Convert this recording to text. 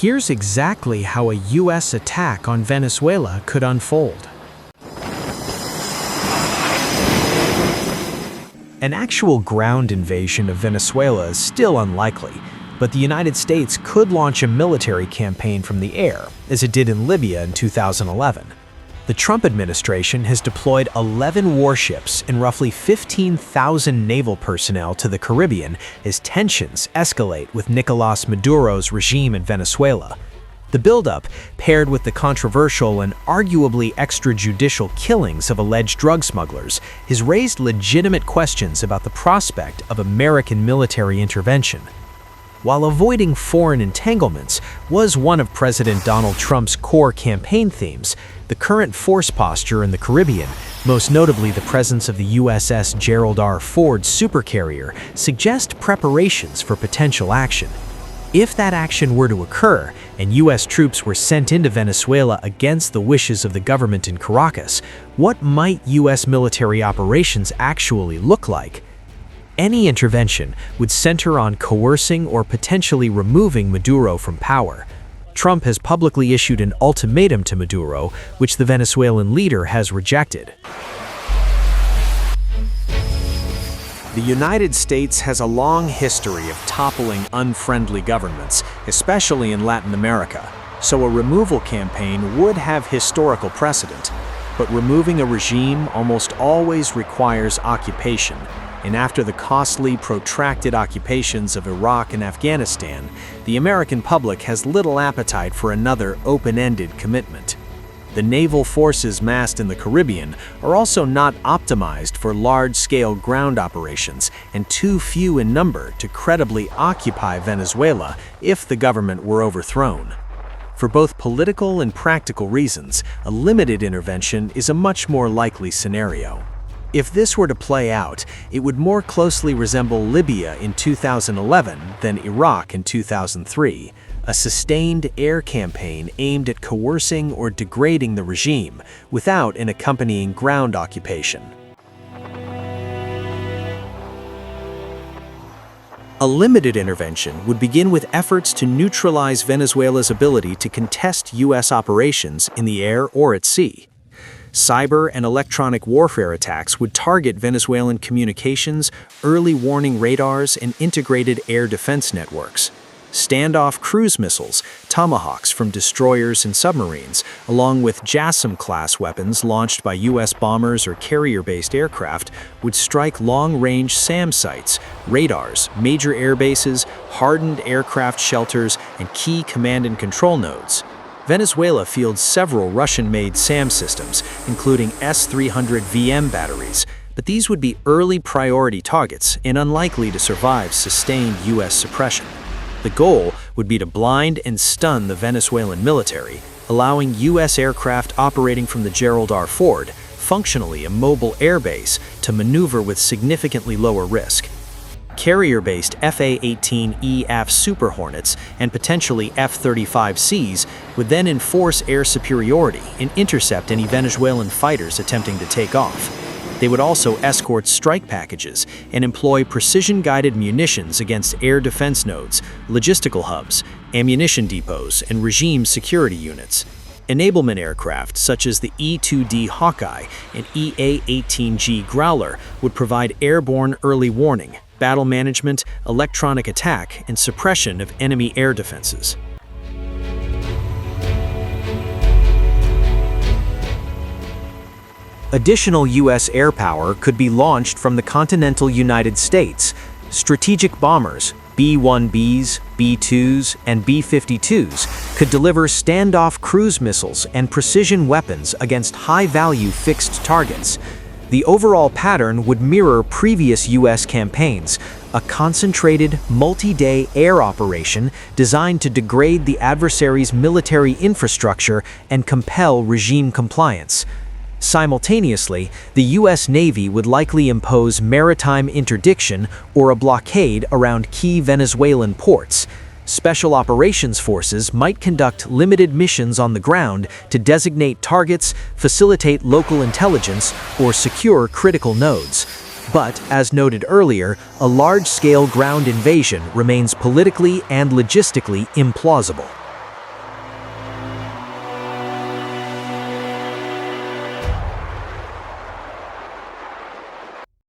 Here's exactly how a US attack on Venezuela could unfold. An actual ground invasion of Venezuela is still unlikely, but the United States could launch a military campaign from the air, as it did in Libya in 2011. The Trump administration has deployed 11 warships and roughly 15,000 naval personnel to the Caribbean as tensions escalate with Nicolás Maduro's regime in Venezuela. The buildup, paired with the controversial and arguably extrajudicial killings of alleged drug smugglers, has raised legitimate questions about the prospect of American military intervention. While avoiding foreign entanglements was one of President Donald Trump's core campaign themes, the current force posture in the Caribbean, most notably the presence of the USS Gerald R. Ford supercarrier, suggest preparations for potential action. If that action were to occur, and U.S. troops were sent into Venezuela against the wishes of the government in Caracas, what might U.S. military operations actually look like? Any intervention would center on coercing or potentially removing Maduro from power. Trump has publicly issued an ultimatum to Maduro, which the Venezuelan leader has rejected. The United States has a long history of toppling unfriendly governments, especially in Latin America, so a removal campaign would have historical precedent. But removing a regime almost always requires occupation, and after the costly, protracted occupations of Iraq and Afghanistan, the American public has little appetite for another open-ended commitment. The naval forces massed in the Caribbean are also not optimized for large-scale ground operations and too few in number to credibly occupy Venezuela if the government were overthrown. For both political and practical reasons, a limited intervention is a much more likely scenario. If this were to play out, it would more closely resemble Libya in 2011 than Iraq in 2003. A sustained air campaign aimed at coercing or degrading the regime without an accompanying ground occupation. A limited intervention would begin with efforts to neutralize Venezuela's ability to contest U.S. operations in the air or at sea. Cyber and electronic warfare attacks would target Venezuelan communications, early warning radars, and integrated air defense networks. Standoff cruise missiles, Tomahawks from destroyers and submarines, along with JASSM-class weapons launched by U.S. bombers or carrier-based aircraft, would strike long-range SAM sites, radars, major air bases, hardened aircraft shelters, and key command and control nodes. Venezuela fields several Russian-made SAM systems, including S-300 VM batteries, but these would be early priority targets and unlikely to survive sustained U.S. suppression. The goal would be to blind and stun the Venezuelan military, allowing U.S. aircraft operating from the Gerald R. Ford, functionally a mobile airbase, to maneuver with significantly lower risk. Carrier-based F/A-18E Super Hornets and potentially F-35Cs would then enforce air superiority and intercept any Venezuelan fighters attempting to take off. They would also escort strike packages and employ precision-guided munitions against air defense nodes, logistical hubs, ammunition depots, and regime security units. Enablement aircraft such as the E-2D Hawkeye and EA-18G Growler would provide airborne early warning, battle management, electronic attack, and suppression of enemy air defenses. Additional U.S. air power could be launched from the continental United States. Strategic bombers, B-1Bs, B-2s, and B-52s could deliver standoff cruise missiles and precision weapons against high-value fixed targets. The overall pattern would mirror previous U.S. campaigns, a concentrated, multi-day air operation designed to degrade the adversary's military infrastructure and compel regime compliance. Simultaneously, the U.S. Navy would likely impose maritime interdiction or a blockade around key Venezuelan ports. Special operations forces might conduct limited missions on the ground to designate targets, facilitate local intelligence, or secure critical nodes. But, as noted earlier, a large-scale ground invasion remains politically and logistically implausible.